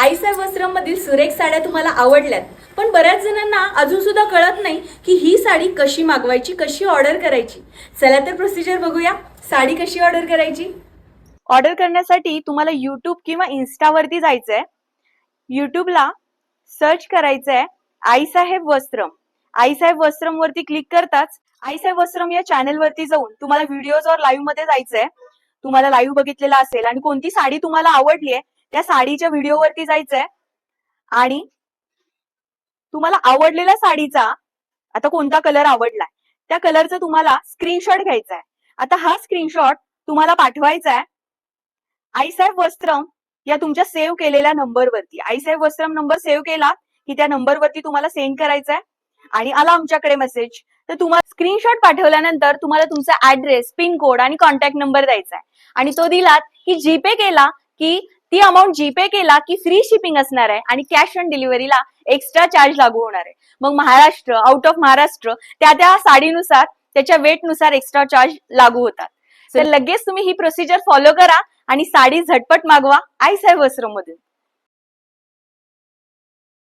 आईसाहेब वस्त्रम मधील सुरेख साड्या तुम्हाला आवडल्यात, पण बऱ्याच जणांना अजून सुद्धा कळत नाही की ही साडी कशी मागवायची, कशी ऑर्डर करायची. चला तर प्रोसिजर बघूया. साडी कशी ऑर्डर करायची. ऑर्डर करण्यासाठी तुम्हाला यूट्यूब किंवा इन्स्टावरती जायचंय. यूट्यूबला सर्च करायचंय आईसाहेब वस्त्रम. आईसाहेब वस्त्रम वरती क्लिक करताच आईसाहेब वस्त्रम या चॅनल वरती जाऊन तुम्हाला व्हिडिओज और लाईव्ह मध्ये जायचंय. तुम्हाला लाईव्ह बघितलेला असेल आणि कोणती साडी तुम्हाला आवडली आहे त्या साडीच्या व्हिडिओवरती जायचंय आणि तुम्हाला आवडलेल्या साडीचा आता कोणता कलर आवडलाय त्या कलरचा तुम्हाला स्क्रीनशॉट घ्यायचा आहे. आता हा स्क्रीनशॉट तुम्हाला पाठवायचा आहे आईसाहेब वस्त्रम या तुमच्या सेव्ह केलेल्या नंबरवरती. आईसाहेब वस्त्रम नंबर सेव्ह केला की त्या नंबरवरती तुम्हाला सेंड करायचा आहे आणि आला आमच्याकडे मेसेज तर तुम्हाला स्क्रीनशॉट पाठवल्यानंतर तुम्हाला तुमचा ऍड्रेस, पिन कोड आणि कॉन्टॅक्ट नंबर द्यायचा आहे आणि तो दिलात की जीपे केला की ती अमाऊंट जीपे केला की फ्री शिपिंग असणार आहे आणि कॅश ऑन डिलिव्हरीला एक्स्ट्रा चार्ज लागू होणार आहे. मग महाराष्ट्र, आउट ऑफ महाराष्ट्र त्या त्या साडीनुसार त्याच्या वेटनुसार एक्स्ट्रा चार्ज लागू होतात. तर लगेच तुम्ही ही प्रोसिजर फॉलो करा आणि साडी झटपट मागवा आईसाहेब वस्त्रम मधून.